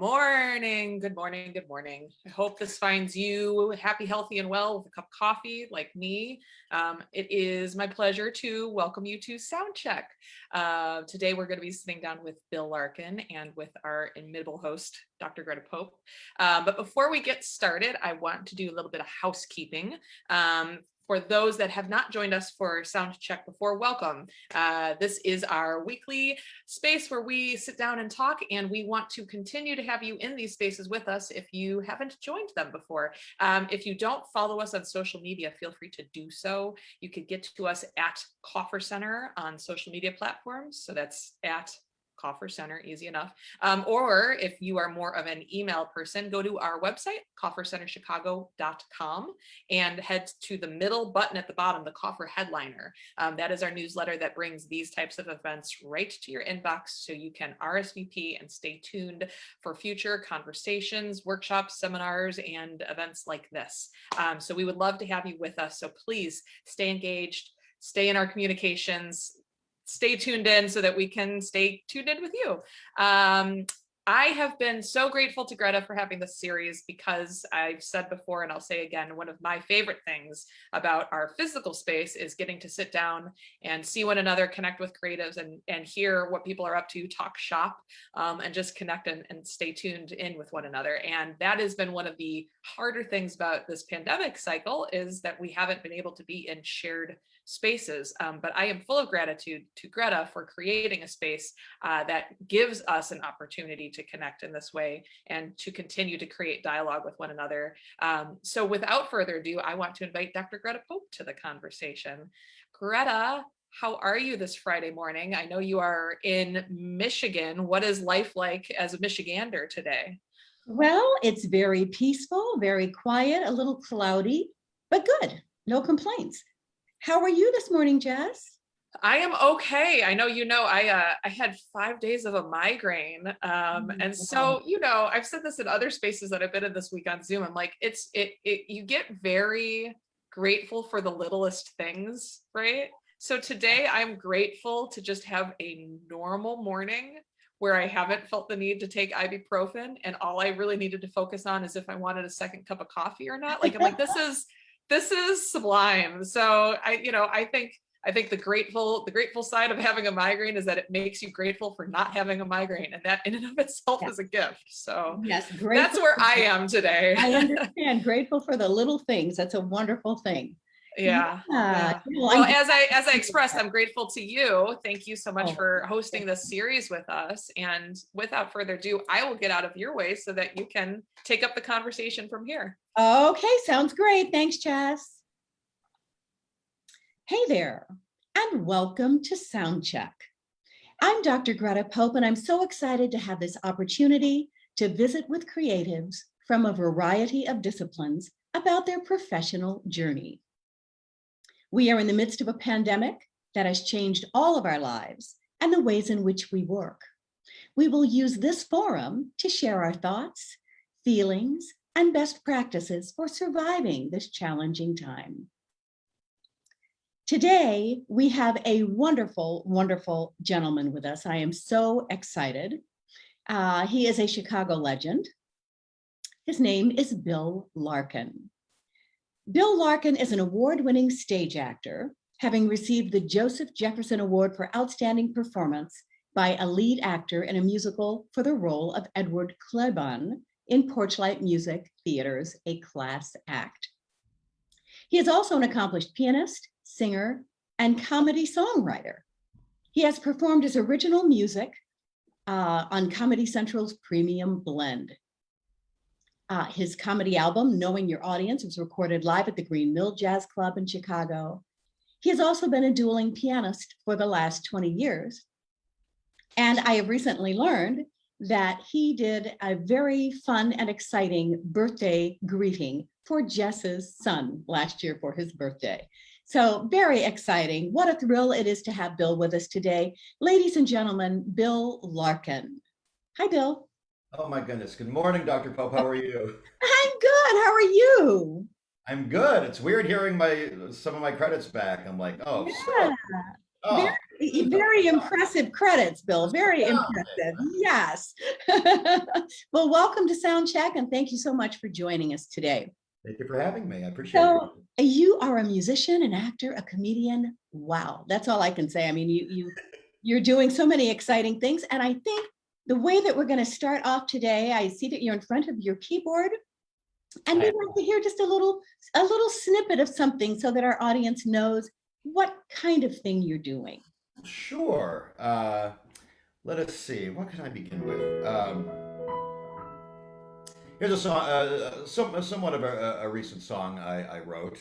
morning. Good morning. Good morning. I hope this finds you happy, healthy, and well with a cup of coffee like me. It is my pleasure to welcome you to SoundCheck. Today, we're going to be sitting down with Bill Larkin and with our inimitable host, Dr. Greta Pope. But before we get started, I want to do a little bit of housekeeping. For those that have not joined us for SoundCheck before, welcome. This is our weekly space where we sit down and talk, and we want to continue to have you in these spaces with us if you haven't joined them before. If you don't follow us on social media, feel free to do so. You could get to us at Coffer Center on social media platforms. So that's at Coffer Center, easy enough. Or if you are more of an email person, go to our website, coffercenterchicago.com, and head to the middle button at the bottom, the Coffer Headliner. That is our newsletter that brings these types of events right to your inbox, so you can RSVP and stay tuned for future conversations, workshops, seminars, and events like this. So we would love to have you with us. So please stay engaged, stay in our communications, stay tuned in so that we can stay tuned in with you. I have been so grateful to Greta for having this series because I've said before, and I'll say again, one of my favorite things about our physical space is getting to sit down and see one another, connect with creatives, and hear what people are up to, talk shop, and just connect and stay tuned in with one another. And that has been one of the harder things about this pandemic cycle, is that we haven't been able to be in shared spaces. But I am full of gratitude to Greta for creating a space that gives us an opportunity to connect in this way and to continue to create dialogue with one another. So without further ado, I want to invite Dr. Greta Pope to the conversation. Greta, how are you this Friday morning? I know you are in Michigan. What is life like as a Michigander today? Well, it's very peaceful, very quiet, a little cloudy, but good. No complaints. How are you this morning, Jess? I am okay. I know, I had 5 days of a migraine. And so, I've said this in other spaces that I've been in this week on Zoom. I'm like, you get very grateful for the littlest things, right? So today I'm grateful to just have a normal morning where I haven't felt the need to take ibuprofen, and all I really needed to focus on is if I wanted a second cup of coffee or not. Like, I'm like, this is sublime. So I think the grateful side of having a migraine is that it makes you grateful for not having a migraine, and that in and of itself is a gift. So yes, that's where I am today. I understand. Grateful for the little things. That's a wonderful thing. Yeah. Well, as I expressed, I'm grateful to you. Thank you so much for hosting this series with us. And without further ado, I will get out of your way so that you can take up the conversation from here. Okay, sounds great. Thanks, Jess. Hey there, and welcome to SoundCheck. I'm Dr. Greta Pope, and I'm so excited to have this opportunity to visit with creatives from a variety of disciplines about their professional journey. We are in the midst of a pandemic that has changed all of our lives and the ways in which we work. We will use this forum to share our thoughts, feelings, and best practices for surviving this challenging time. Today, we have a wonderful, wonderful gentleman with us. I am so excited. He is a Chicago legend. His name is Bill Larkin. Bill Larkin is an award-winning stage actor, having received the Joseph Jefferson Award for Outstanding Performance by a lead actor in a musical for the role of Edward Kleban in Porchlight Music Theater's A Class Act. He is also an accomplished pianist, singer, and comedy songwriter. He has performed his original music on Comedy Central's Premium Blend. His comedy album, Knowing Your Audience, was recorded live at the Green Mill Jazz Club in Chicago. He has also been a dueling pianist for the last 20 years. And I have recently learned that he did a very fun and exciting birthday greeting for Jess's son last year for his birthday. So very exciting. What a thrill it is to have Bill with us today. Ladies and gentlemen, Bill Larkin. Hi, Bill. Oh my goodness. Good morning, Dr. Pope. How are you? I'm good. How are you? I'm good. It's weird hearing some of my credits back. I'm like, oh, Yeah. Oh, very impressive credits, Bill. Very impressive. Yes. Well, welcome to SoundCheck, and thank you so much for joining us today. thank you for having me. I appreciate it. So, you are a musician, an actor, a comedian. Wow, that's all I can say. I mean, you're doing so many exciting things, and I think the way that we're going to start off today, I see that you're in front of your keyboard, and we'd like to hear just a little snippet of something so that our audience knows what kind of thing you're doing. Sure. Let us see. What can I begin with? Here's a song, somewhat of a recent song I wrote.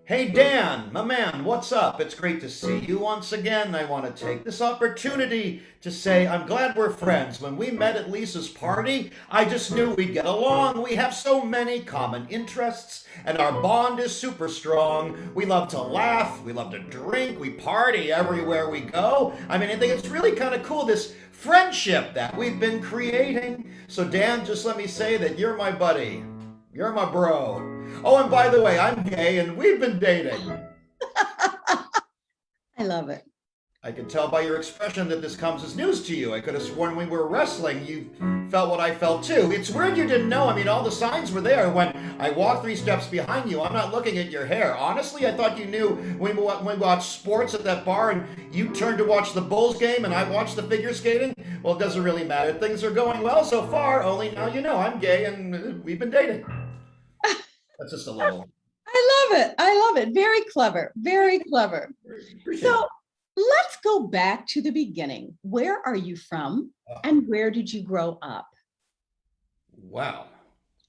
Hey Dan, my man, what's up? It's great to see you once again. I want to take this opportunity to say I'm glad we're friends. When we met at Lisa's party, I just knew we'd get along. We have so many common interests, and our bond is super strong. We love to laugh, we love to drink, we party everywhere we go. I mean, I think it's really kind of cool, this friendship that we've been creating. So Dan, just let me say that you're my buddy. You're my bro. Oh, and by the way, I'm gay and we've been dating. I love it. I can tell by your expression that this comes as news to you. I could have sworn we were wrestling, you felt what I felt too. It's weird you didn't know. I mean, all the signs were there when I walked 3 steps behind you. I'm not looking at your hair. Honestly, I thought you knew when we watched sports at that bar and you turned to watch the Bulls game and I watched the figure skating. Well, it doesn't really matter. Things are going well so far, only now you know I'm gay and we've been dating. That's just a little. I love it. I love it. Very clever. Very clever. So let's go back to the beginning. Where are you from and where did you grow up? Wow.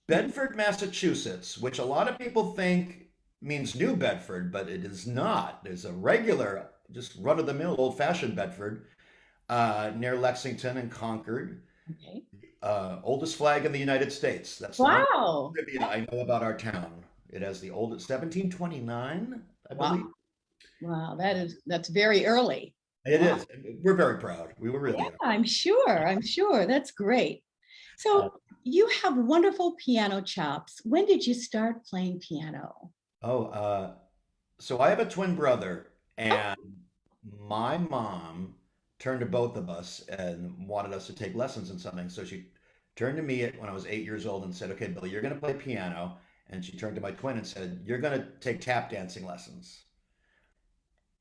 Bedford, Massachusetts, which a lot of people think means New Bedford, but it is not. There's a regular, just run-of-the-mill, old-fashioned Bedford near Lexington and Concord. Okay. Oldest flag in the United States. That's the Wow. trivia I know about our town. It has the oldest 1729, I believe. Wow, that's very early. It Wow. is. We're very proud. We were really. Yeah, I'm sure. I'm sure. That's great. So you have wonderful piano chops. When did you start playing piano? So I have a twin brother, and my mom turned to both of us and wanted us to take lessons in something. So she turned to me when I was 8 years old and said, "Okay, Billy, you're going to play piano." And she turned to my twin and said, "You're going to take tap dancing lessons."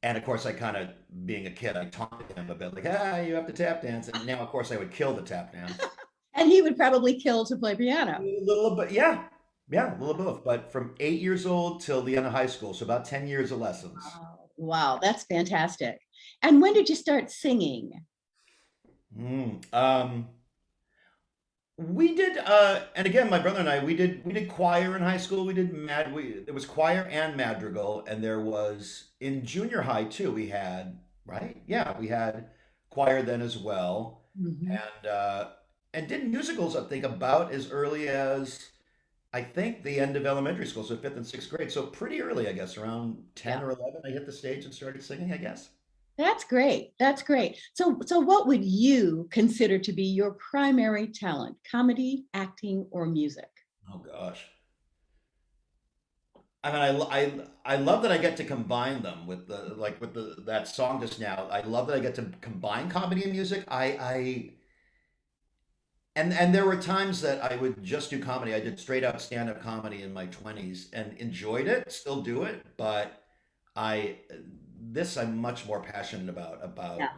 And of course, I kind of, being a kid, I taunted him a bit, like, you have to tap dance. And now, of course, I would kill the tap dance. And he would probably kill to play piano. A little bit, yeah. Yeah, a little both. But from 8 years old till the end of high school, so about 10 years of lessons. Wow, that's fantastic. And when did you start singing? We did, and again, my brother and I, we did choir in high school. There was choir and madrigal, and there was in junior high too. We had, right? Yeah, we had choir then as well, Mhm. and did musicals. I think about as early as I think the end of elementary school, so 5th and 6th grade. So pretty early, I guess, around 10 Yeah. or 11, I hit the stage and started singing, I guess. That's great. That's great. So what would you consider to be your primary talent? Comedy, acting, or music? Oh gosh. I mean, I love that I get to combine them with that song just now. I love that I get to combine comedy and music. And there were times that I would just do comedy. I did straight out stand-up comedy in my 20s and enjoyed it, still do it, but I I'm much more passionate about Yeah.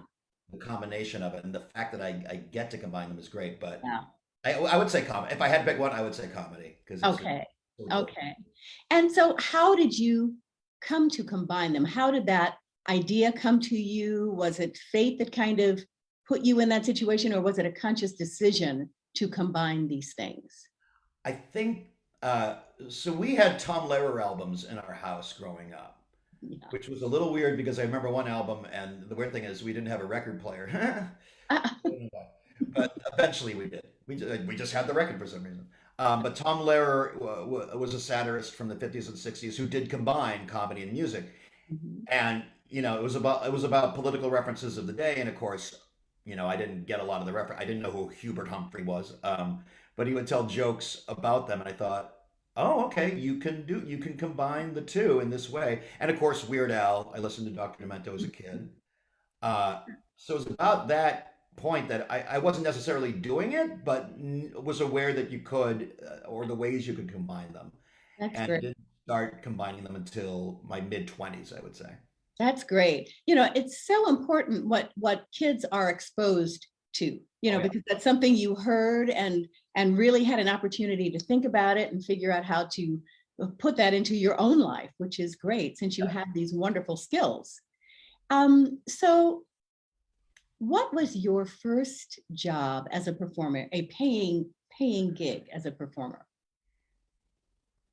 the combination of it, and the fact that I get to combine them is great. But Yeah. I would say comedy. If I had to pick one, I would say comedy because it's Okay. so good. Okay. And so how did you come to combine them? How did that idea come to you? Was it fate that kind of put you in that situation, or was it a conscious decision to combine these things? I think so. We had Tom Lehrer albums in our house growing up, Yeah. which was a little weird because I remember one album, and the weird thing is we didn't have a record player. I don't know why. But eventually we did. We just had the record for some reason. But Tom Lehrer was a satirist from the 50s and 60s who did combine comedy and music, Mhm. and it was about political references of the day, and of course, I didn't get a lot of the reference. I didn't know who Hubert Humphrey was, but he would tell jokes about them, and I thought, Oh, okay. You can combine the two in this way. And of course, Weird Al. I listened to Dr. Demento as a kid. Uh, so it's about that point that I wasn't necessarily doing it, but was aware that you could, or the ways you could combine them. That's And great. didn't start combining them until my mid 20s, I would say. That's great. It's so important what kids are exposed to, Oh yeah. because that's something you heard and really had an opportunity to think about it and figure out how to put that into your own life, which is great since you have these wonderful skills. So what was your first job as a performer, a paying gig as a performer?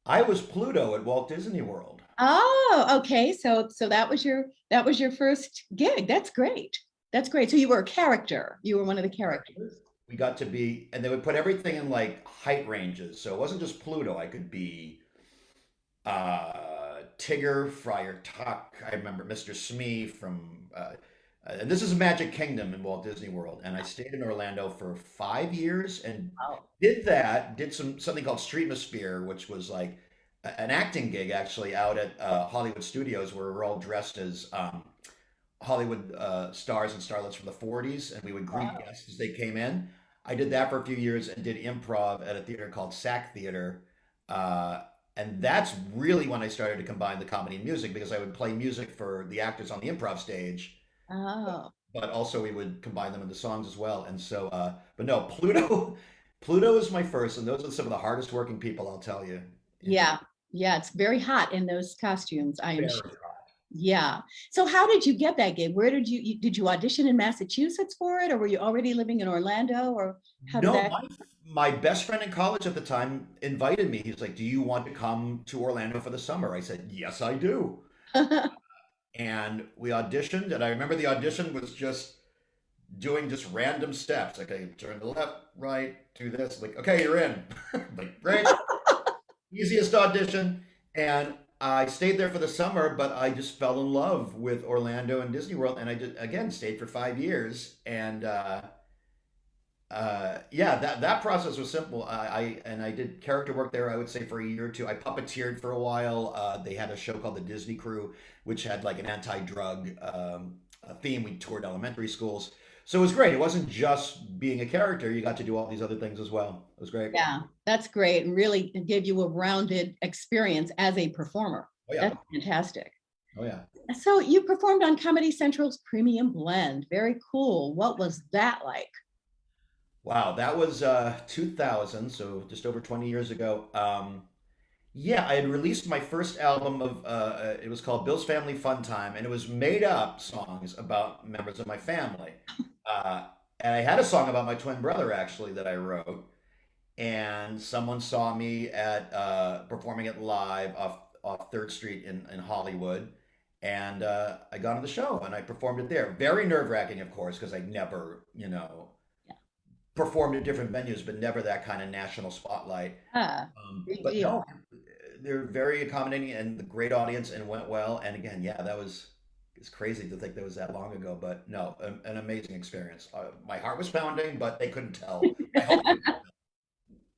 I was Pluto at Walt Disney World. Oh, okay. So that was your first gig. That's great. That's great. So you were a character. You were one of the characters. We got to be, and they would put everything in like height ranges. So it wasn't just Pluto. I could be Tigger, Friar Tuck. I remember Mr. Smee from, and this is Magic Kingdom in Walt Disney World. And I stayed in Orlando for 5 years and Oh, did something called Streetmosphere, which was like an acting gig actually out at Hollywood Studios where we're all dressed as Hollywood stars and starlets from the 40s, and we would greet wow. guests as they came in. I did that for a few years and did improv at a theater called SAC Theater. Uh, and that's really when I started to combine the comedy and music because I would play music for the actors on the improv stage, Oh, but also we would combine them into songs as well. And so, but no, Pluto, Pluto is my first, and those are some of the hardest working people, I'll tell you. In yeah. Yeah, it's very hot in those costumes, I am sure. very hard. Yeah. So how did you get that gig? Where did you audition in Massachusetts for it, or were you already living in Orlando, or how did No, that? my best friend in college at the time invited me. He's like, "Do you want to come to Orlando for the summer?" I said, "Yes, I do." And we auditioned, and I remember the audition was just doing just random steps. Okay, turn to the left, right, do this. Like, okay, you're in. Like, great, easiest audition. And I stayed there for the summer, but I just fell in love with Orlando and Disney World, and I just again stayed for 5 years. And yeah, that process was simple. I did character work there. I would say for a year or two. I puppeteered for a while. They had a show called The Disney Crew, which had like an anti-drug theme. We toured elementary schools, so it was great. It wasn't just being a character. You got to do all these other things as well. It was great. Yeah, that's great, and really give you a rounded experience as a performer. Oh yeah, That's fantastic. oh yeah. So you performed on Comedy Central's Premium Blend. Very cool. What was that like? Wow, that was 2000, so just over 20 years ago. Yeah, I had released my first album of it was called Bill's Family Fun Time, and it was made up songs about members of my family. Uh, and I had a song about my twin brother actually that I wrote, and someone saw me at performing it live off Third Street in Hollywood, and I got on the show and I performed it there. Very nerve-wracking, of course, because I never, Yeah. performed at different venues, but never that kind of national spotlight. Ah, big But deal. no, they're very accommodating and the great audience and went well. And again, yeah, that was it's crazy to think that was that long ago, but no, an amazing experience. My heart was pounding, but they couldn't tell. I hope they could,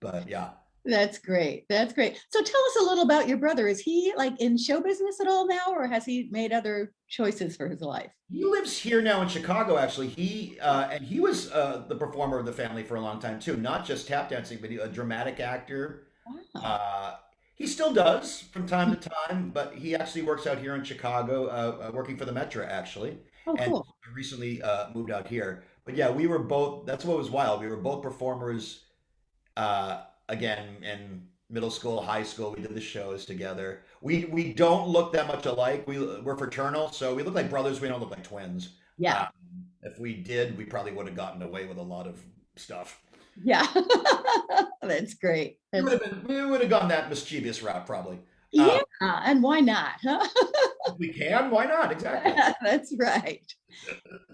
but yeah. That's great. That's great. So tell us a little about your brother. Is he like in show business at all now, or has he made other choices for his life? He lives here now in Chicago, actually. He was the performer of the family for a long time too, not just tap dancing, but a dramatic actor. Wow. Uh, he still does from time to time, but he actually works out here in Chicago, working for the Metro actually. Oh, And cool. I recently moved out here. But yeah, we were both. That's what was wild. We were both performers. Again, in middle school, high school, we did the shows together. We don't look that much alike. We're fraternal, so we look like brothers. We don't look like twins. Yeah. Um, if we did, we probably would have gotten away with a lot of stuff. Yeah. That's great. That's We would have gone that mischievous route probably. yeah. And why not? Huh? If we can, why not? Exactly. That's right.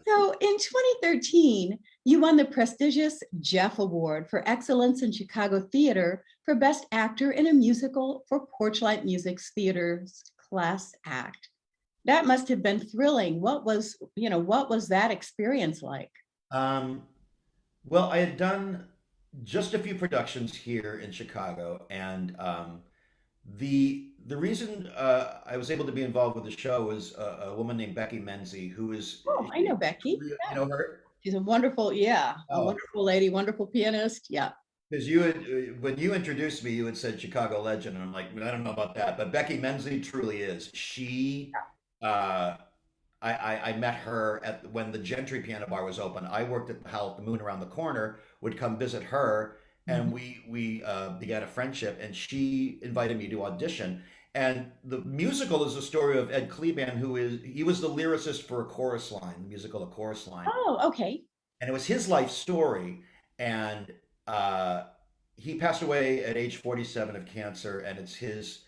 So in 2013, you won the prestigious Jeff Award for Excellence in Chicago Theater for Best Actor in a Musical for Porchlight Music's Theater's Class Act. That must have been thrilling. What was that experience like? Um, well, I had done just a few productions here in Chicago, and The reason I was able to be involved with the show was a woman named Becky Menzie, who is, Oh, I know Becky. you Yeah. know her? She's a wonderful, yeah, a Oh, wonderful lady, wonderful pianist. Yeah. because you had, when you introduced me, you had said Chicago legend, and I'm like, I don't know about that, but Becky Menzie truly is. Uh, I met her at when the Gentry Piano Bar was open. I worked at the Howl at the Moon around the corner, would come visit her, Mhm. and we began a friendship. And she invited me to audition. And the musical is the story of Ed Kleban, he was the lyricist for A Chorus Line, the musical A Chorus Line, Oh, okay. and it was his life story. And uh, he passed away at age 47 of cancer, and it's his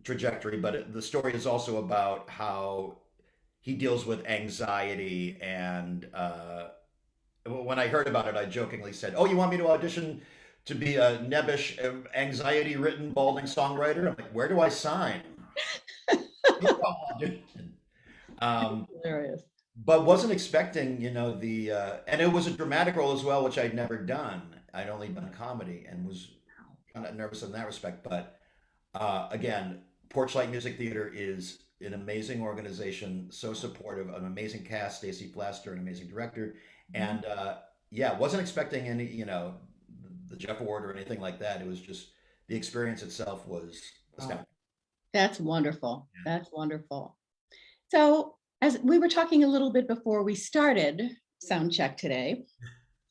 trajectory. But the story is also about how he deals with anxiety. And when I heard about it, I jokingly said, "Oh, you want me to audition to be a nebbish, anxiety-ridden, balding songwriter?" I'm like, "Where do I sign?" I'll audition. Um, Hilarious. but wasn't expecting, the and it was a dramatic role as well, which I'd never done. I'd only done comedy and was kind of nervous in that respect. But again, Porchlight Music Theater is an amazing organization, so supportive, an amazing cast, Stacey Flaster, an amazing director, Mhm. and yeah, wasn't expecting any, the Jeff Award or anything like that. It was just the experience itself was Oh, astounding. that's wonderful. That's wonderful. So, as we were talking a little bit before we started SoundCheck today,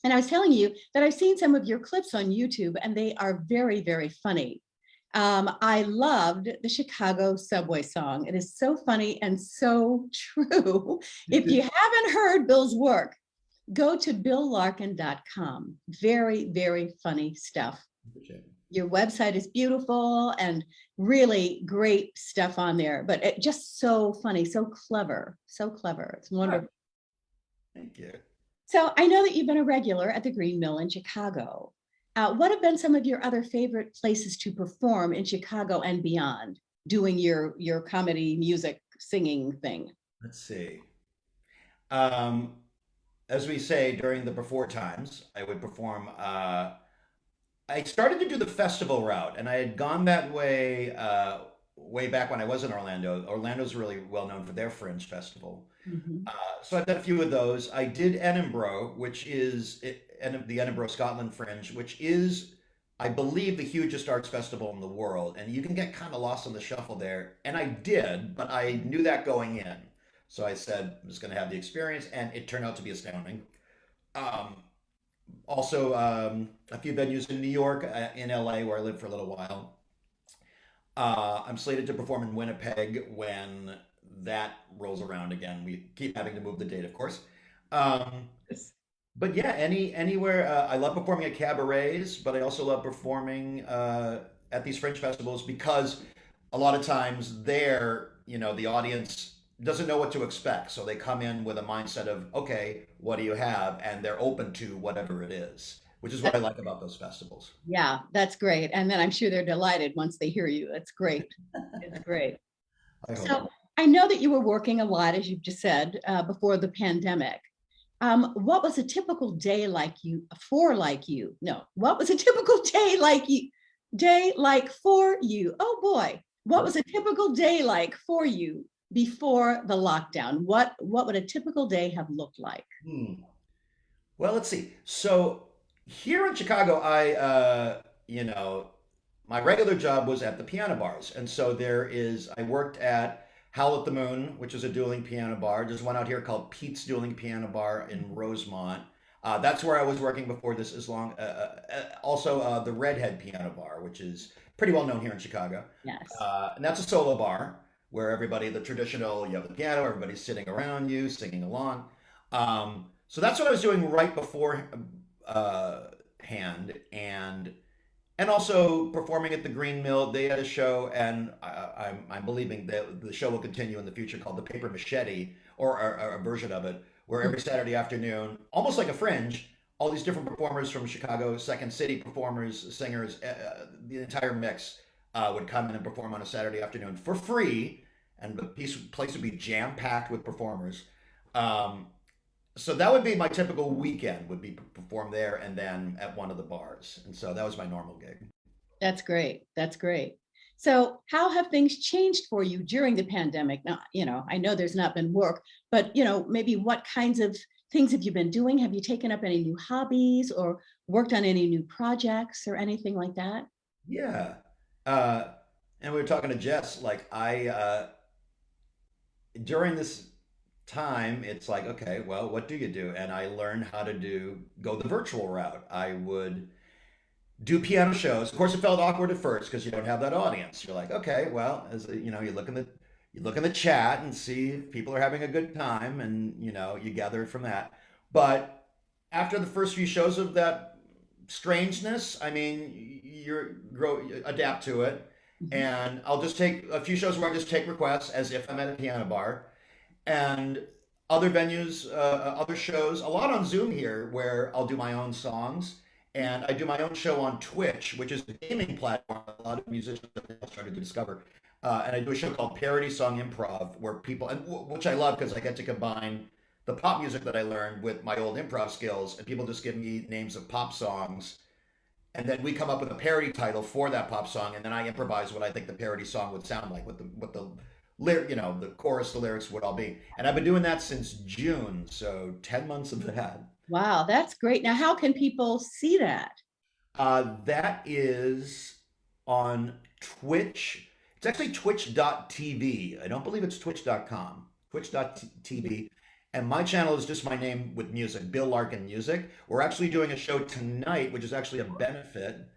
and I was telling you that I've seen some of your clips on YouTube and they are very, very funny. I loved the Chicago subway song. It is so funny and so true. If you haven't heard Bill's work, go to billlarkin.com. Very, very funny stuff. Your website is beautiful and really great stuff on there, but it just so funny, so clever, so clever. It's Ah, wonderful. thank you. So I know that you've been a regular at the Green Mill in Chicago. What have been some of your other favorite places to perform in Chicago and beyond, doing your comedy, music, singing thing? Let's see. Um, as we say during the before times, I would perform. I started to do the festival route, and I had gone that way way back when I was in Orlando. Orlando's really well known for their Fringe Festival. Mhm. So I've done a few of those. I did Edinburgh, the Edinburgh Scotland Fringe, which is, I believe, the hugest arts festival in the world. And you can get kind of lost in the shuffle there. And I did, but I knew that going in. So I said I'm just going to have the experience, and it turned out to be astounding. Um, Also, a few venues in New York, in LA, where I lived for a little while. I'm slated to perform in Winnipeg when that rolls around again. We keep having to move the date, of course. Um, but yeah, anywhere. I love performing at cabarets, but I also love performing at these Fringe festivals because a lot of times there, the audience doesn't know what to expect, so they come in with a mindset of, okay, what do you have, and they're open to whatever it is, which is what I like about those festivals. Yeah, that's great. And then I'm sure they're delighted once they hear you. That's great. It's great. I hope. So I know that you were working a lot, as you've just said, before the pandemic. What was a typical day like you for like you? No, what was a typical day like for you? Oh boy, what was a typical day like for you before the lockdown? What would a typical day have looked like? Hmm. Well, let's see. So here in Chicago, my regular job was at the piano bars. And so I worked at Howl at the Moon, which is a dueling piano bar. There's one out here called Pete's Dueling Piano Bar in Rosemont. That's where I was working before this, also the Redhead Piano Bar, which is pretty well known here in Chicago. Yes. And that's a solo bar where the traditional, you have the piano, everybody's sitting around you, singing along. So that's what I was doing right before hand, and also performing at the Green Mill. They had a show, and I'm believing that the show will continue in the future, called the Paper Machete, or a version of it, where every Saturday afternoon, almost like a Fringe, all these different performers from Chicago, Second City performers, singers, the entire mix would come in and perform on a Saturday afternoon for free, and the place would be jam packed with performers. Um, so that would be my typical weekend, would be perform there and then at one of the bars. And so that was my normal gig. That's great. That's great. So how have things changed for you during the pandemic? Now, I know there's not been work, but maybe what kinds of things have you been doing? Have you taken up any new hobbies or worked on any new projects or anything like that? Yeah. Uh, and we were talking to Jess, like during this time, it's like, okay, well, what do you do? And I learned how to go the virtual route. I would do piano shows. Of course, it felt awkward at first because you don't have that audience. You're like, okay, well, you look in the chat and see if people are having a good time, and you gather it from that. But after the first few shows of that strangeness, I mean, you adapt to it. Mhm. And I'll just take a few shows where I just take requests as if I'm at a piano bar, and other venues, other shows, a lot on Zoom here where I'll do my own songs. And I do my own show on Twitch, which is a gaming platform a lot of musicians have started to discover. And I do a show called Parody Song Improv, where people, which I love because I get to combine the pop music that I learned with my old improv skills, and people just give me names of pop songs, and then we come up with a parody title for that pop song, and then I improvise what I think the parody song would sound like, what the lyric, the chorus, the lyrics would all be. And I've been doing that since June, so 10 months of that. Wow, that's great. Now, how can people see that? That is on Twitch. It's actually twitch.tv. I don't believe it's twitch.com. Twitch.tv. And my channel is just my name with music, Bill Larkin Music. We're actually doing a show tonight, which is actually a benefit.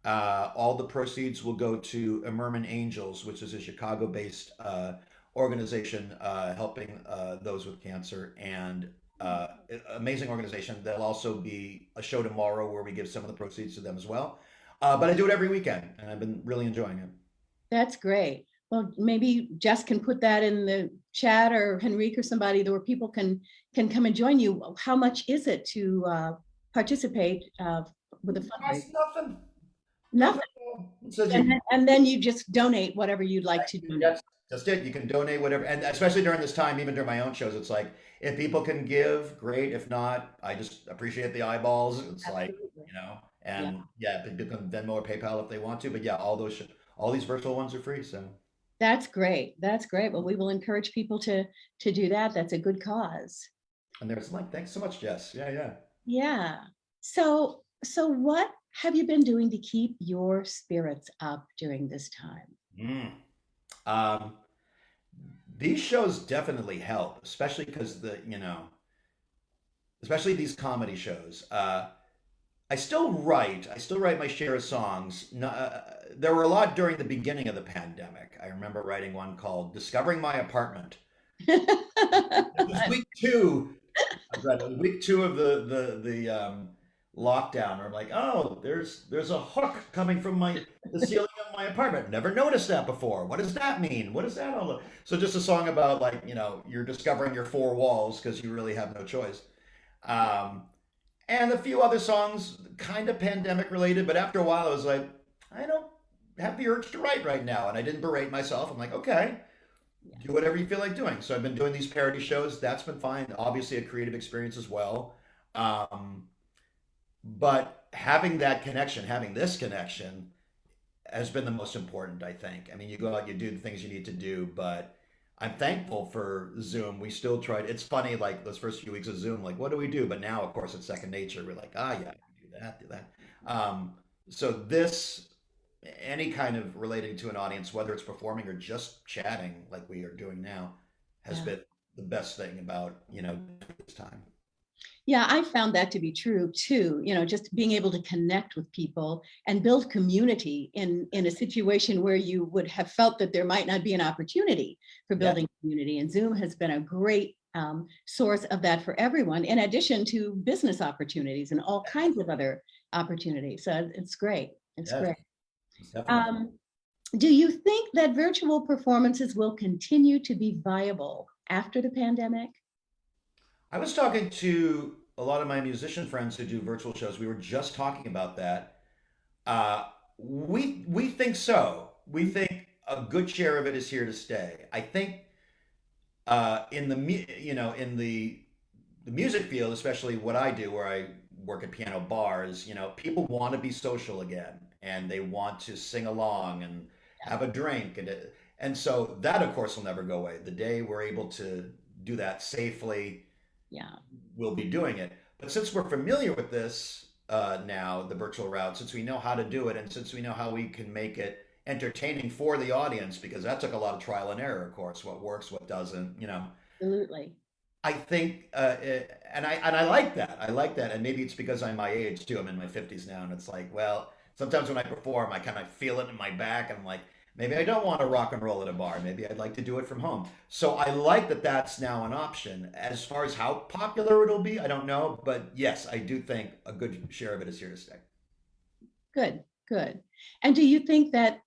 All the proceeds will go to Merman Angels, which is a Chicago-based organization helping those with cancer, and amazing organization. There'll also be a show tomorrow where we give some of the proceeds to them as well. But I do it every weekend, and I've been really enjoying it. That's great. Well, maybe Jess can put that in the chat, or Henrique or somebody, where people can come and join you. How much is it to participate with a fundraiser? That's nothing. Nothing. Nothing at all. It says And you then you just donate whatever you'd like to donate. That's just it. You can donate whatever, and especially during this time, even during my own shows, it's like if people can give, great. If not, I just appreciate the eyeballs. It's like Absolutely. Yeah. and yeah, people can Venmo or PayPal if they want to. But yeah, all these virtual ones are free. So That's great. That's great. Well, we will encourage people to do that. That's a good cause. and there's like, thanks so much, Jess. Yeah, yeah. Yeah. So what have you been doing to keep your spirits up during this time? Mm. Um, these shows definitely help, especially because especially these comedy shows. I still write my share of songs. No, there were a lot during the beginning of the pandemic. I remember writing one called "Discovering My Apartment." It was week two. It was week two of the lockdown. I'm like, oh, there's a hook coming from the ceiling of my apartment. Never noticed that before. What does that mean? What does that all look? So just a song about, like, you're discovering your four walls because you really have no choice. Um, and a few other songs, kind of pandemic related, but after a while, I was like, I don't have the urge to write right now, and I didn't berate myself. I'm like, okay, do whatever you feel like doing. So I've been doing these parody shows. That's been fine. Obviously, a creative experience as well. Um, but having this connection has been the most important, I think. I mean, you go out, you do the things you need to do, but I'm thankful for Zoom. We still tried. It's funny, like those first few weeks of Zoom, like, what do we do? But now, of course, it's second nature. We're like, ah, yeah, do that, do that. So this, any kind of relating to an audience, whether it's performing or just chatting like we are doing now, has Yeah. been the best thing about, this time. Yeah, I found that to be true too. Just being able to connect with people and build community in a situation where you would have felt that there might not be an opportunity for Yeah. building community. And Zoom has been a great source of that for everyone, in addition to business opportunities and all kinds of other opportunities. So it's great. It's Yes, great. definitely. Um, do you think that virtual performances will continue to be viable after the pandemic? I was talking to a lot of my musician friends who do virtual shows. We were just talking about that. Uh, we think so. We think a good share of it is here to stay. I think in the in the music field, especially what I do, where I work at piano bars, people want to be social again, and they want to sing along, and have a drink, and so that of course will never go away. The day we're able to do that safely, Yeah. we'll be doing it. But since we're familiar with this now, the virtual route, since we know how to do it, and since we know how we can make it entertaining for the audience, because that took a lot of trial and error, of course, what works, what doesn't, Absolutely. I think, and I like that. I like that, and maybe it's because I'm my age too. I'm in my 50s now, and it's like, well, sometimes when I perform, I kind of feel it in my back, and I'm like, maybe I don't want to rock and roll at a bar. Maybe I'd like to do it from home. So I like that that's now an option. As far as how popular it'll be, I don't know, but yes, I do think a good share of it is here to stay. Good, good. And do you think that,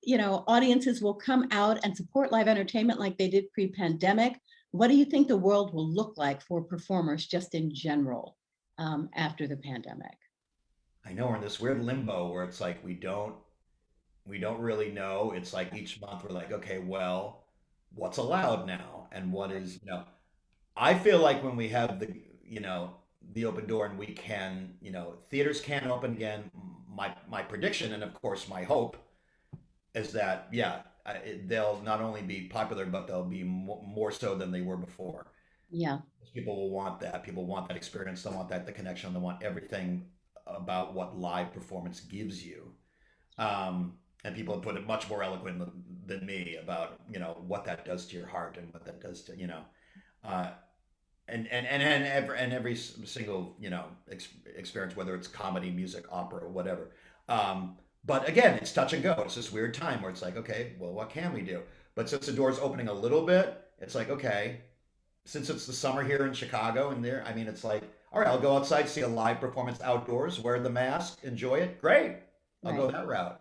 audiences will come out and support live entertainment like they did pre-pandemic? What do you think the world will look like for performers just in general after the pandemic? I know we're in this weird limbo where it's like we don't really know. It's like each month we're like, okay, well, what's allowed now and what is, I feel like when we have the open door and we can, theaters can open again, my prediction and of course my hope is that yeah, they'll not only be popular but they'll be more so than they were before. Yeah, People will want that. People want that experience. They want that the connection. They want everything about what live performance gives you. And people have put it much more eloquent than me about what that does to your heart and what that does to uh, and every single experience, whether it's comedy, music, opera, whatever. But again, it's touch and go. It's this weird time where it's like, okay, well, what can we do? But since the door's opening a little bit, it's like, okay, since it's the summer here in Chicago and there, I mean, it's like, all right, I'll go outside, see a live performance outdoors, wear the mask, enjoy it. Great. I'll go right. that route.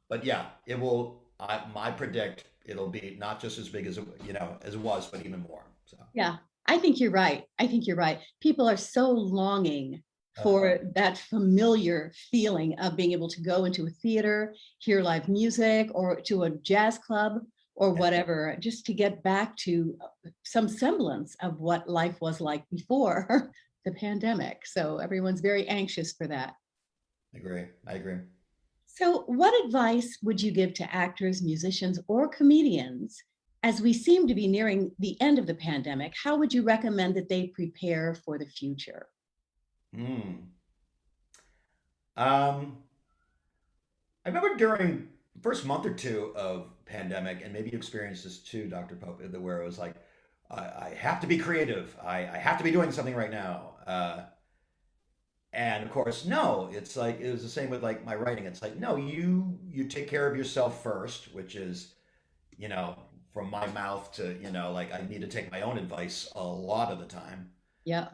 But yeah, it will, I predict it'll be not just as big as, as it was, but even more. So, Yeah, I think you're right. I think you're right. People are so longing uh, for that familiar feeling of being able to go into a theater, hear live music, or to a jazz club or yeah, whatever, just to get back to some semblance of what life was like before the pandemic. So everyone's very anxious for that. I agree. I agree. So, what advice would you give to actors, musicians, or comedians as we seem to be nearing the end of the pandemic? How would you recommend that they prepare for the future? Hmm. Um, I remember during the first month or two of pandemic, and maybe you experienced this too, Dr. Pope, where it was like, I have to be creative. I have to be doing something right now. And of course, no, it's like it was the same with like my writing. It's like, no, you take care of yourself first, which is, you know, from my mouth to, like I need to take my own advice a lot of the time. Yeah,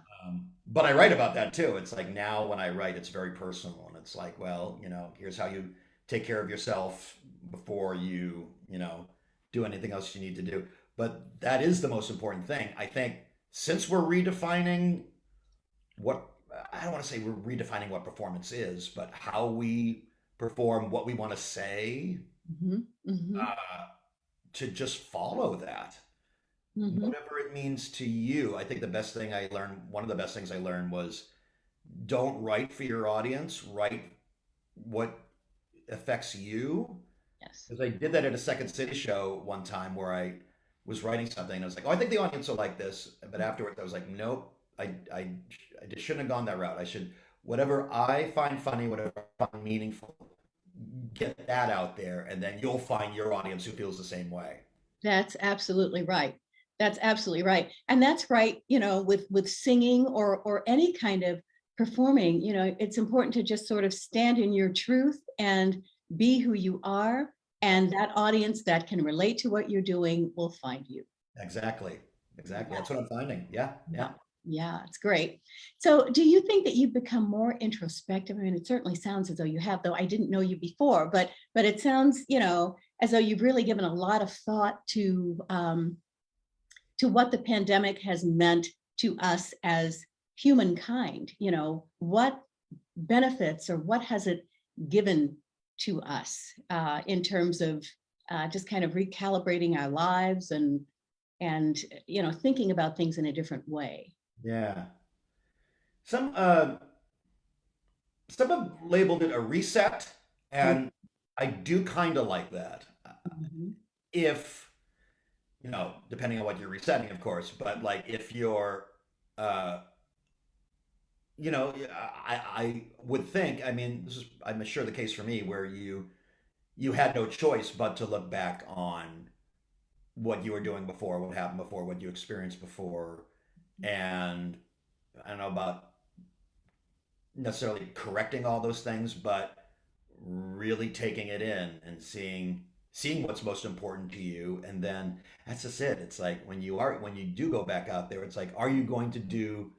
But I write about that too. It's like now when I write, it's very personal, and it's like, well, here's how you take care of yourself before you do anything else you need to do. But that is the most important thing. I think since we're redefining what I don't want to say we're redefining what performance is, but how we perform, what we want to say, hmm hmm uh, to just follow that hmm whatever it means to you. I think one of the best things I learned was don't write for your audience, write what affects you. yes, Because I did that at a Second City show one time where I was writing something and I was like, oh, I think the audience will like this. But afterwards, I was like, nope, I just shouldn't have gone that route. I should, whatever I find funny, whatever I find meaningful, get that out there. And then you'll find your audience who feels the same way. that's absolutely right. That's absolutely right, and that's right. With singing or any kind of performing, it's important to just sort of stand in your truth and be who you are, and that audience that can relate to what you're doing will find you. Exactly. Exactly. That's what I'm finding. Yeah. Yeah. Yeah. Yeah, it's great. So, do you think that you've become more introspective? I mean, it certainly sounds as though you have, though I didn't know you before, but it sounds, as though you've really given a lot of thought to what the pandemic has meant to us as humankind. What benefits or what has it given to us in terms of just kind of recalibrating our lives and thinking about things in a different way. Yeah. Some some have labeled it a reset, Mm, and I do kind of like that. if, depending on what you're resetting, of course, but like if you're, uh, I would think, I mean, I'm sure the case for me where you had no choice but to look back on what you were doing before, what happened before, what you experienced before, and I don't know about necessarily correcting all those things, but really taking it in and seeing what's most important to you. And then that's just it. It's like when you do go back out there, it's like, are you going to do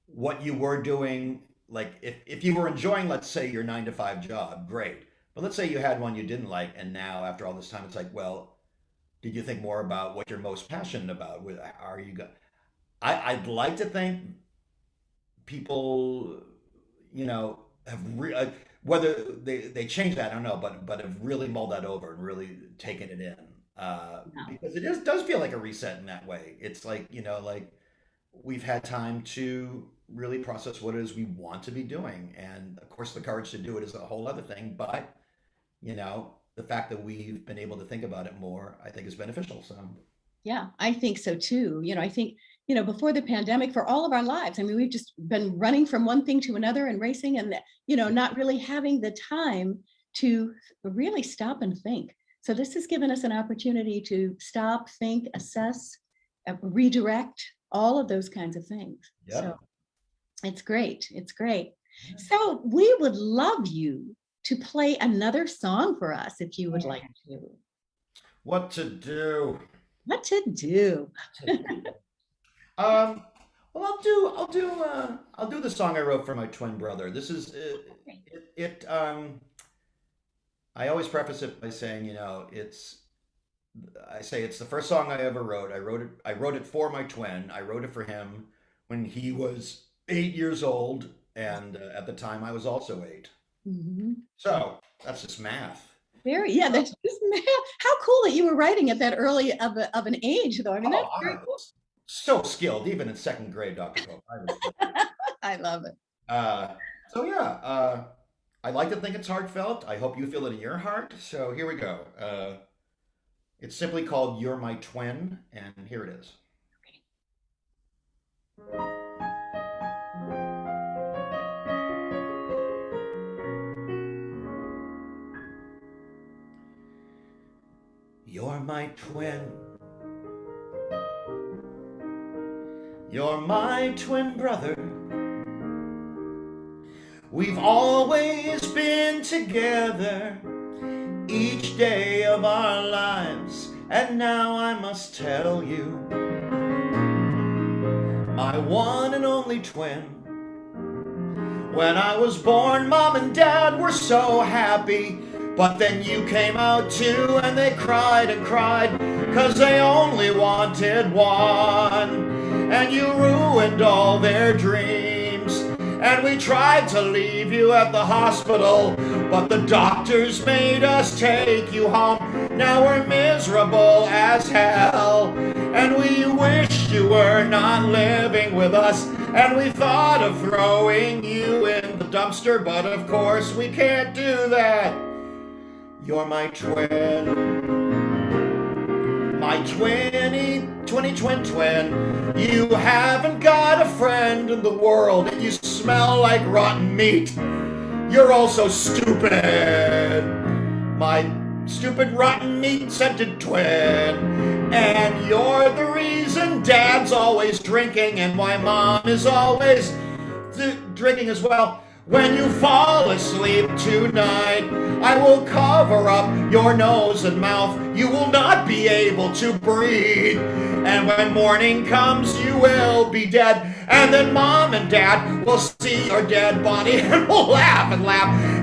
what you were doing? Like if you were enjoying, let's say, your 9 to 5 job, great. But let's say you had one you didn't like, and now after all this time, it's like, well, did you think more about what you're most passionate about? Are you go? I'd like to think people, have whether they change that, I don't know, but have really mulled that over and really taken it in. Yeah. Because does feel like a reset in that way. It's like, like we've had time to really process what it is we want to be doing. And of course, the courage to do it is a whole other thing. But, the fact that we've been able to think about it more, I think is beneficial. So, Yeah, I think so too. I think, before the pandemic, for all of our lives, I mean, we've just been running from one thing to another and racing and, not really having the time to really stop and think. So this has given us an opportunity to stop, think, assess, redirect, all of those kinds of things. yeah. So it's great. It's great. So we would love you to play another song for us if you would like to. What to do? What to do? Um, well, I'll do the song I wrote for my twin brother. This is it. I always preface it by saying, I say it's the first song I ever wrote. I wrote it for my twin. I wrote it for him when he was 8 years old, and at the time I was also 8. Mhm. So that's just math. Yeah, that's just how cool that you were writing at that early of an age, though. I mean, Oh, that's very cool. so skilled, even in second grade, Dr. Pope. I love it. Uh, so yeah, I like to think it's heartfelt. I hope you feel it in your heart. So here we go. It's simply called "You're My Twin," and here it is. You're my twin. You're my twin brother. We've always been together each day of our lives, and now I must tell you, my one and only twin. When I was born, Mom and Dad were so happy, but then you came out too, and they cried and cried, 'cause they only wanted one, and you ruined all their dreams. And we tried to leave you at the hospital, but the doctors made us take you home. Now we're miserable as hell, and we wish you were not living with us. And we thought of throwing you in the dumpster, but of course we can't do that. You're my twin. My twin. You haven't got a friend in the world, and you smell like rotten meat. You're also stupid. My stupid, rotten meat scented twin. And you're the reason Dad's always drinking, and why Mom is always drinking as well. When you fall asleep tonight, I will cover up your nose and mouth. You will not be able to breathe. And when morning comes, you will be dead. And then Mom and Dad will see your dead body and will laugh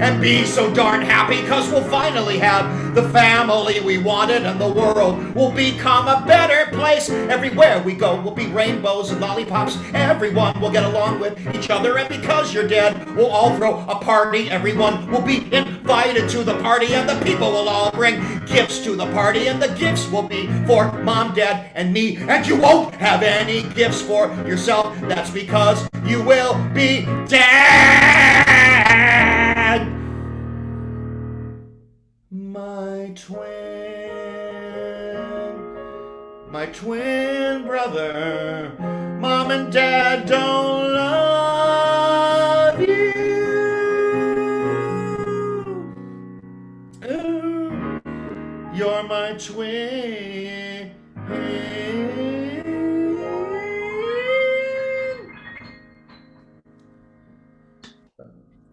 and be so darn happy, 'cause we'll finally have the family we wanted, and the world will become a better place. Everywhere we go will be rainbows and lollipops. Everyone will get along with each other, and because you're dead, we'll all throw a party. Everyone will be invited to the party, and the people will all bring gifts to the party, and the gifts will be for Mom, Dad, and me, and you won't have any gifts for yourself. That's because you will be dead. My twin. my twin brother. Mom and Dad don't love you. Ooh, you're my twin.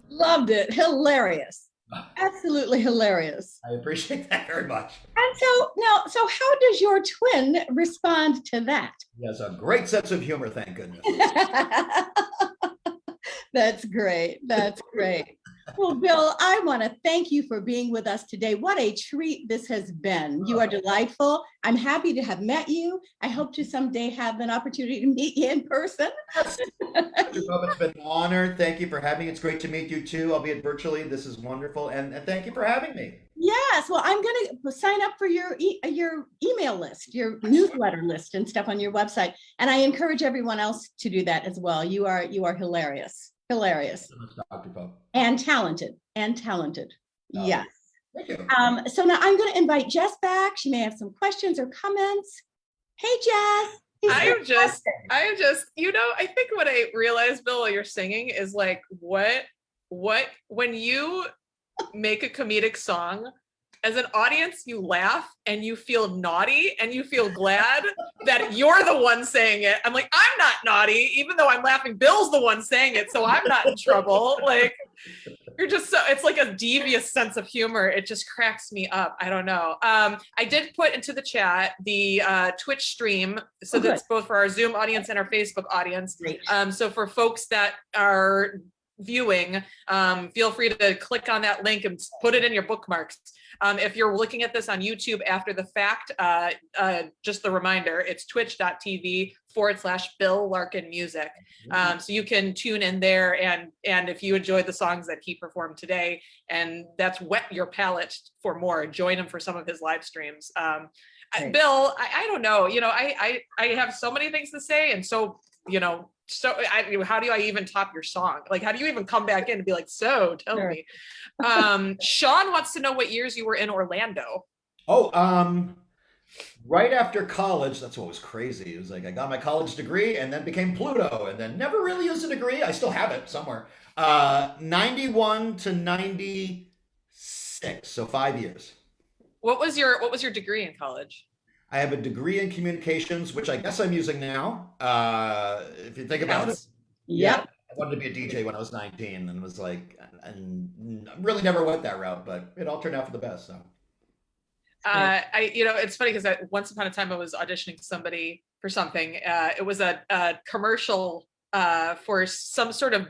Loved it. Hilarious. Absolutely hilarious. I appreciate that very much. And so how does your twin respond to that? He has a great sense of humor, thank goodness. That's great. That's great. Well, Bill, I want to thank you for being with us today. What a treat this has been. You are delightful. I'm happy to have met you. I hope to someday have an opportunity to meet you in person. Dr. Pope, it's been an honor. Thank you for having me. It's great to meet you too, albeit virtually. This is wonderful. And thank you for having me. Yes, well, I'm going to sign up for your email list, your newsletter list and stuff on your website. And I encourage everyone else to do that as well. You are hilarious. Hilarious. Dr. Pope. And talented. Yes. Thank you. So now I'm going to invite Jess back. She may have some questions or comments. Hey, Jess. I am just, I think what I realized, Bill, while you're singing is like, what, when you make a comedic song, as an audience, you laugh and you feel naughty and you feel glad that you're the one saying it. I'm like, I'm not naughty, even though I'm laughing. Bill's the one saying it, so I'm not in trouble. Like, you're just so, it's like a devious sense of humor. It just cracks me up. I don't know. I did put into the chat the Twitch stream, so that's both for our Zoom audience and our Facebook audience. So for folks that are viewing, feel free to click on that link and put it in your bookmarks. If you're looking at this on YouTube after the fact, just the reminder, it's twitch.tv/Bill Larkin Music. So you can tune in there, and if you enjoyed the songs that he performed today, and that's whet your palate for more, join him for some of his live streams. Bill, I don't know, I have so many things to say, and so, how do I even top your song? Like, how do you even come back in and be like, so tell me. Sean wants to know what years you were in Orlando. Right after college, that's what was crazy. It was like I got my college degree and then became Pluto and then never really used a degree. I still have it somewhere. 91 to 96, so 5 years. What was your degree in college? I have a degree in communications, which I guess I'm using now. If you think about it. Yep. I wanted to be a DJ when I was 19 and was like, and really never went that route, but it all turned out for the best. So. It's funny because once upon a time I was auditioning somebody for something. It was a commercial for some sort of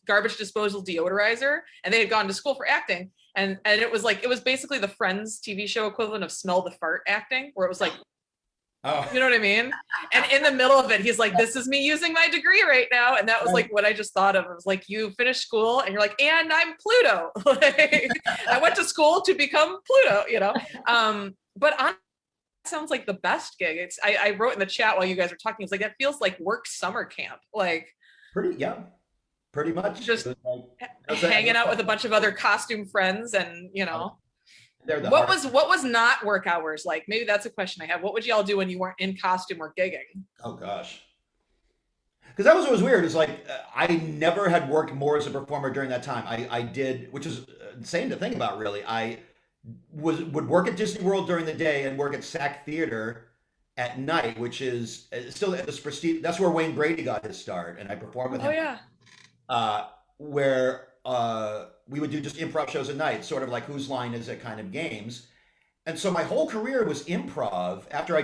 garbage disposal deodorizer, and they had gone to school for acting. And it was basically the Friends TV show equivalent of Smell the Fart acting, where it was like, oh, you know what I mean? And in the middle of it, he's like, this is me using my degree right now. And that was like what I just thought of. It was like, you finished school and you're like, and I'm Pluto. Like, I went to school to become Pluto, but on sounds like the best gig. I wrote in the chat while you guys were talking, it's like, that feels like work summer camp. Like pretty much just hanging out with a bunch of other costume friends, and what was not work hours like? Maybe that's a question I have. What would y'all do when you weren't in costume or gigging? Oh gosh, because that was what was weird. Is like I never had worked more as a performer during that time. I did, which is insane to think about. Really, I would work at Disney World during the day and work at SAC Theater at night, which is still at this prestige. That's where Wayne Brady got his start, and I performed with him. Oh yeah. Where we would do just improv shows at night, sort of like Whose Line Is It kind of games. And so my whole career was improv. After I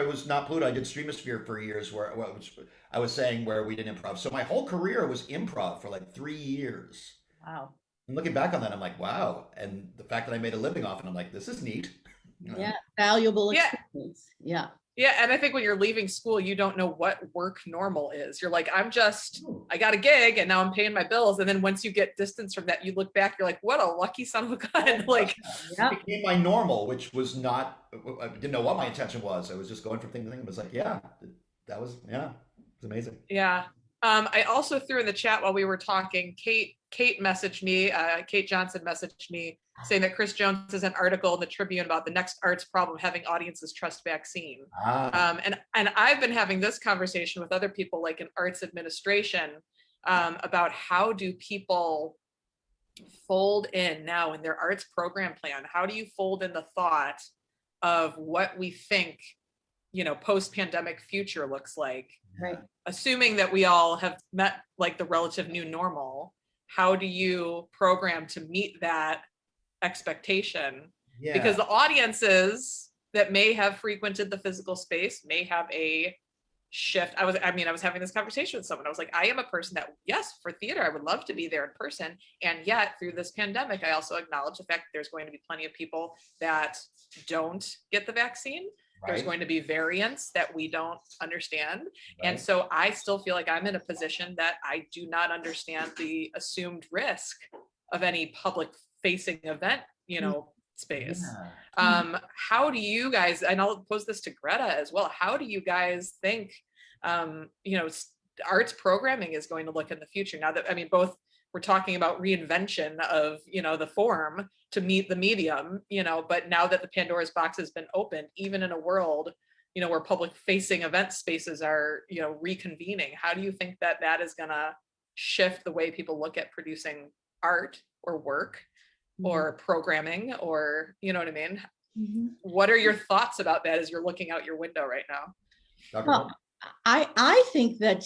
was not Pluto, I did Streamosphere for years, which I was saying where we did improv. So my whole career was improv for like 3 years. Wow. And looking back on that, I'm like, wow. And the fact that I made a living off it, I'm like, this is neat. Yeah, valuable experience. Yeah. Yeah, and I think when you're leaving school, you don't know what work normal is. You're like, I got a gig and now I'm paying my bills. And then once you get distance from that, you look back, you're like, what a lucky son of a gun. Like, it became my normal, which was not, I didn't know what my intention was. I was just going from thing to thing. It was like, it was amazing. Yeah. I also threw in the chat while we were talking, Kate messaged me, Kate Johnson messaged me saying that Chris Jones has an article in the Tribune about the next arts problem, having audiences trust vaccine. And I've been having this conversation with other people, like in arts administration, about how do people fold in now in their arts program plan? How do you fold in the thought of what we think, post-pandemic future looks like? Right. Assuming that we all have met like the relative new normal, how do you program to meet that expectation? Yeah. Because the audiences that may have frequented the physical space may have a shift. I was having this conversation with someone. I was like, I am a person that, yes, for theater, I would love to be there in person. And yet through this pandemic, I also acknowledge the fact that there's going to be plenty of people that don't get the vaccine. Right. There's going to be variants that we don't understand. Right. And so I still feel like I'm in a position that I do not understand the assumed risk of any public facing event, space. How do you guys, and I'll pose this to Greta as well, how do you guys think, arts programming is going to look in the future? Now that, both we're talking about reinvention of, the form to meet the medium, but now that the Pandora's box has been opened, even in a world, where public facing event spaces are, reconvening, how do you think that that is going to shift the way people look at producing art or work or programming, or, you know what I mean? Mm-hmm. What are your thoughts about that as you're looking out your window right now? Well, I think that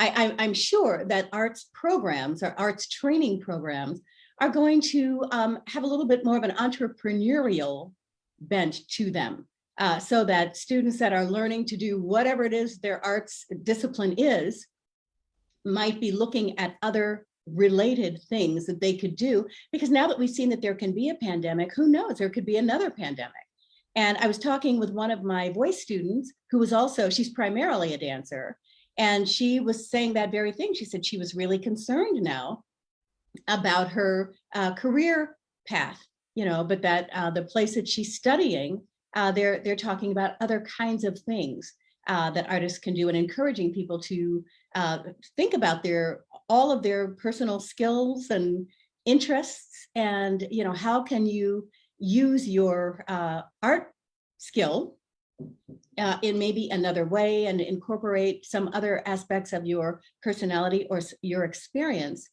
I'm sure that arts programs or arts training programs are going to have a little bit more of an entrepreneurial bent to them, so that students that are learning to do whatever it is their arts discipline is might be looking at other related things that they could do, because now that we've seen that there can be a pandemic, who knows, there could be another pandemic. And I was talking with one of my voice students who was also, she's primarily a dancer, and she was saying that very thing. She said she was really concerned now about her career path, but that the place that she's studying, they're talking about other kinds of things that artists can do, and encouraging people to think about all of their personal skills and interests, and how can you use your art skill in maybe another way, and incorporate some other aspects of your personality or your experience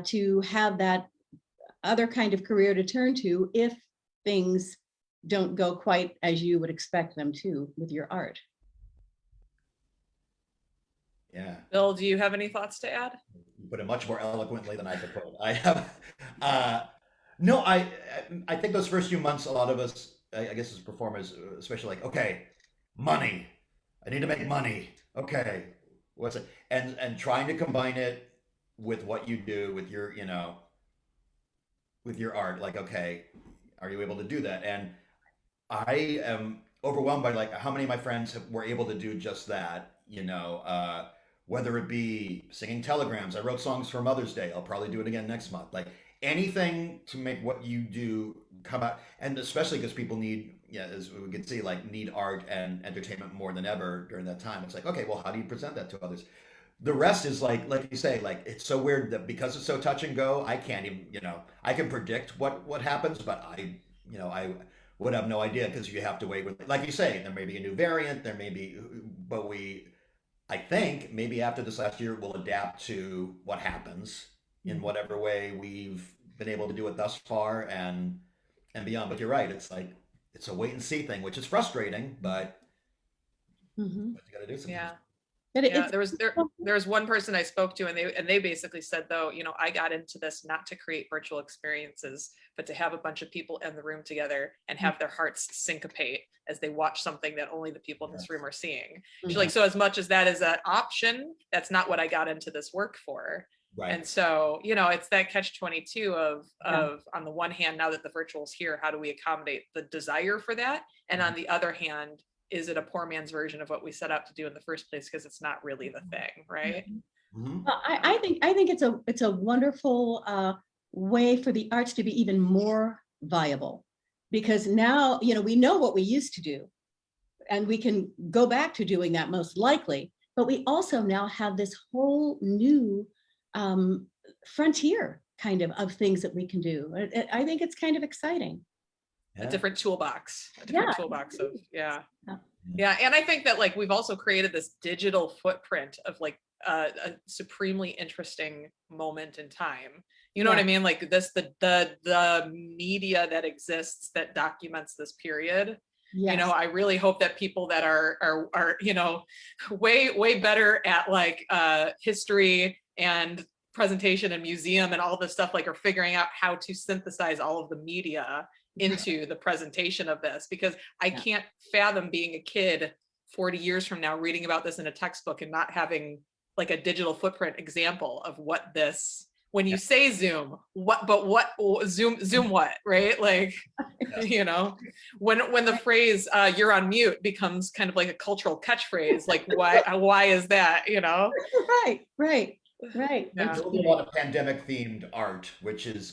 to have that other kind of career to turn to if things don't go quite as you would expect them to with your art. Yeah. Bill, do you have any thoughts to add? You put it much more eloquently than I could put it. I have, no, I think those first few months, a lot of us, I guess as performers, especially, like, okay, money, I need to make money. Okay, what's it? And trying to combine it with what you do with your, with your art. Like, okay, are you able to do that? And I am overwhelmed by like how many of my friends were able to do just that. Whether it be singing telegrams, I wrote songs for Mother's Day. I'll probably do it again next month. Like anything to make what you do come out, and especially because people need, as we could see, like need art and entertainment more than ever during that time. It's like, okay, well, how do you present that to others? The rest is like you say, like it's so weird that because it's so touch and go, I can't even, I can predict what happens, but I would have no idea, because you have to wait with, like you say, there may be a new variant, there may be, but I think maybe after this last year, we'll adapt to what happens in whatever way we've been able to do it thus far and beyond. But you're right, it's like it's a wait and see thing, which is frustrating, but you got to do something. Yeah. There was one person I spoke to, and they basically said, though, I got into this not to create virtual experiences, but to have a bunch of people in the room together and have their hearts syncopate as they watch something that only the people in this room are seeing. She's like, so as much as that is an option, that's not what I got into this work for. Right. And so, it's that catch-22 of on the one hand, now that the virtual is here, how do we accommodate the desire for that? And on the other hand, is it a poor man's version of what we set out to do in the first place, because it's not really the thing, right? Well, I think it's a wonderful way for the arts to be even more viable, because now we know what we used to do, and we can go back to doing that most likely. But we also now have this whole new frontier kind of things that we can do. I think it's kind of exciting. A different toolbox, of, yeah. Yeah. Yeah, and I think that like we've also created this digital footprint of like a supremely interesting moment in time. You know what I mean? Like this, the media that exists that documents this period. Yes. You know, I really hope that people that are you know way better at like history and presentation and museum and all this stuff like are figuring out how to synthesize all of the media into the presentation of this, because I can't fathom being a kid 40 years from now reading about this in a textbook and not having like a digital footprint example of what this, when you say Zoom, what Zoom what, right? Like, you know, when the phrase you're on mute becomes kind of like a cultural catchphrase, like why is that, you know? Right. Yeah. There's a lot of pandemic themed art, which is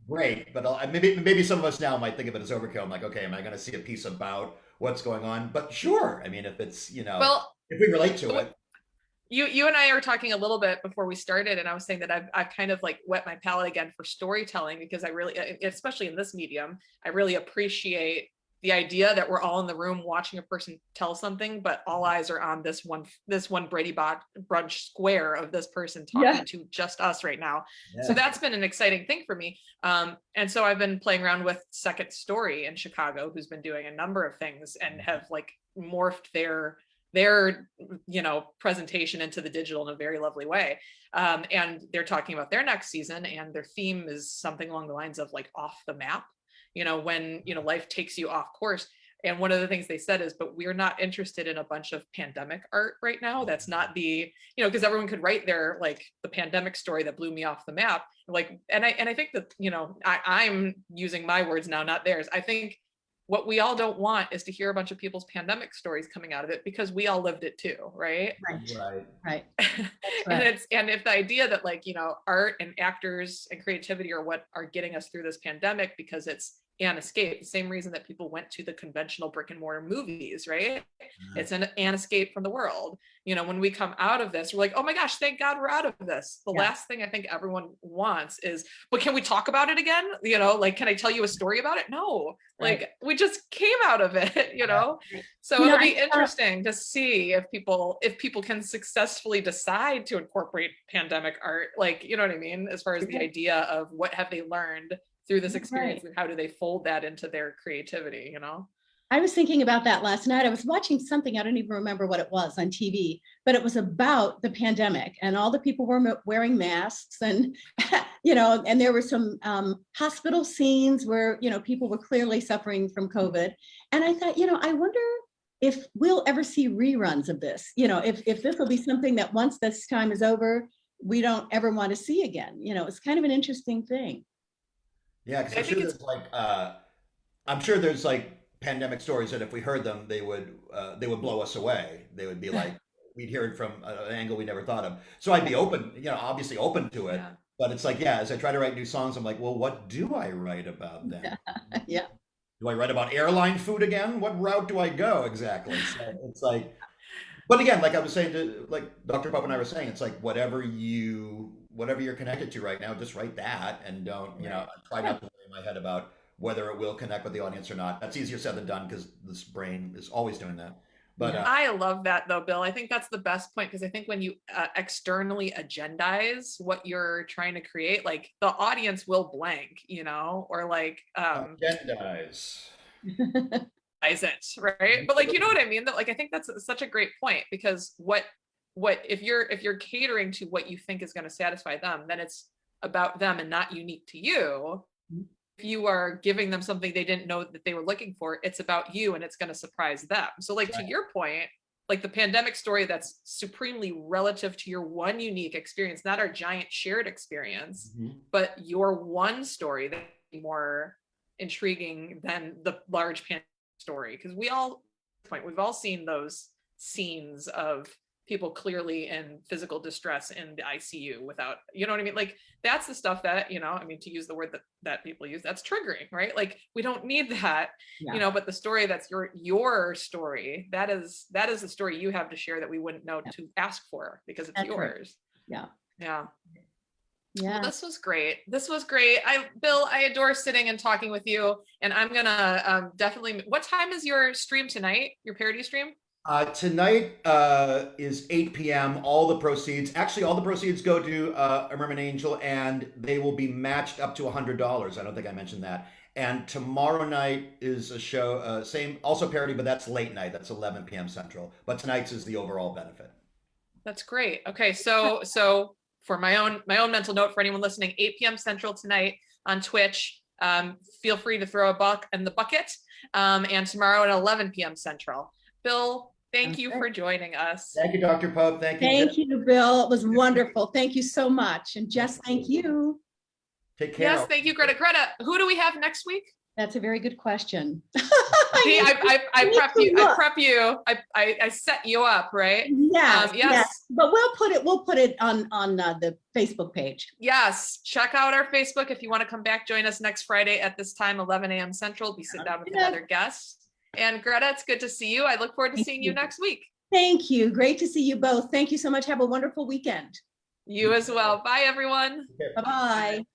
great, but maybe some of us now might think of it as overkill. I'm like, okay, am I going to see a piece about what's going on? But sure, I mean, if it's, you know, Well, if we relate to it. You and I were talking a little bit before we started, and I was saying that I've kind of like wet my palate again for storytelling, because I really, especially in this medium, I really appreciate the idea that we're all in the room watching a person tell something, but all eyes are on this one Brady Bunch square of this person talking to just us right now. Yeah. So that's been an exciting thing for me. And so I've been playing around with Second Story in Chicago, who's been doing a number of things and have like morphed their you know presentation into the digital in a very lovely way, and they're talking about their next season, and their theme is something along the lines of like off the map, you know, when you know life takes you off course. And one of the things they said is, but we're not interested in a bunch of pandemic art right now. That's not the, you know, because everyone could write their like the pandemic story that blew me off the map, like, and I think that, you know, I'm using my words now, not theirs. I think what we all don't want is to hear a bunch of people's pandemic stories coming out of it, because we all lived it too, right? Right. And if the idea that like, you know, art and actors and creativity are what are getting us through this pandemic, because it's an escape, the same reason that people went to the conventional brick and mortar movies, right? It's an escape from the world. You know, when we come out of this, we're like, oh my gosh, thank God we're out of this. The last thing I think everyone wants is, but can we talk about it again? You know, like, can I tell you a story about it? No, like we just came out of it, you know? So it'll be interesting to see if people can successfully decide to incorporate pandemic art, like, you know what I mean? As far as the idea of what have they learned through this experience and how do they fold that into their creativity, you know? I was thinking about that last night. I was watching something, I don't even remember what it was on TV, but it was about the pandemic, and all the people were wearing masks, and, you know, and there were some hospital scenes where, you know, people were clearly suffering from COVID. And I thought, you know, I wonder if we'll ever see reruns of this, you know, if this will be something that once this time is over, we don't ever want to see again. You know, it's kind of an interesting thing. Yeah, because I'm sure there's like pandemic stories that if we heard them, they would blow us away. They would be like, we'd hear it from an angle we never thought of. So I'd be open, you know, obviously open to it. But it's like, yeah, as I try to write new songs, I'm like, well, what do I write about then? Yeah. Do I write about airline food again? What route do I go exactly? So it's like, but again, like I was saying to like Dr. Pope and I were saying, it's like whatever you're connected to right now, just write that, and don't, you know, try not to worry in my head about whether it will connect with the audience or not. That's easier said than done, because this brain is always doing that. But I love that though, Bill. I think that's the best point, because I think when you externally agendize what you're trying to create, like the audience will blank, you know, or like agendize. Is it right? But like, you know what I mean? That like, I think that's such a great point, because what if you're catering to what you think is going to satisfy them, then it's about them and not unique to you. If you are giving them something they didn't know that they were looking for, it's about you and it's going to surprise them. So like to your point, like the pandemic story, that's supremely relative to your one unique experience, not our giant shared experience, but your one story that is more intriguing than the large pandemic story. Because we've all seen those scenes of people clearly in physical distress in the ICU without, you know what I mean? Like that's the stuff that, you know, I mean, to use the word that people use, that's triggering, right? Like we don't need that, you know, but the story that's your story, that is the story you have to share that we wouldn't know to ask for, because it's yours. Right. Yeah. Yeah. Well, this was great. This was great. Bill, I adore sitting and talking with you. And I'm gonna definitely. What time is your stream tonight? Your parody stream? Tonight is 8 p.m. All the proceeds, actually, all the proceeds go to a Merman Angel, and they will be matched up to $100. I don't think I mentioned that. And tomorrow night is a show, same, also parody, but that's late night. That's 11 p.m. Central. But tonight's is the overall benefit. That's great. Okay, so for my own mental note for anyone listening, 8 p.m. Central tonight on Twitch. Feel free to throw a buck in the bucket. And tomorrow at 11 p.m. Central. Bill, thank you for joining us. Thank you, Dr. Pope. Thank you. Thank you, Bill. It was wonderful. Thank you so much. And Jess, thank you. Take care. Yes, thank you, Greta. Greta, who do we have next week? That's a very good question. See, I prep you. I set you up, right? Yes, Yes. yes. But we'll put it on the Facebook page. Yes, check out our Facebook if you want to come back. Join us next Friday at this time, 11 a.m. Central. Be sitting down with another guest. And Greta, it's good to see you. I look forward to seeing you next week. Thank you. Great to see you both. Thank you so much. Have a wonderful weekend. You as well. Bye, everyone. Bye-bye.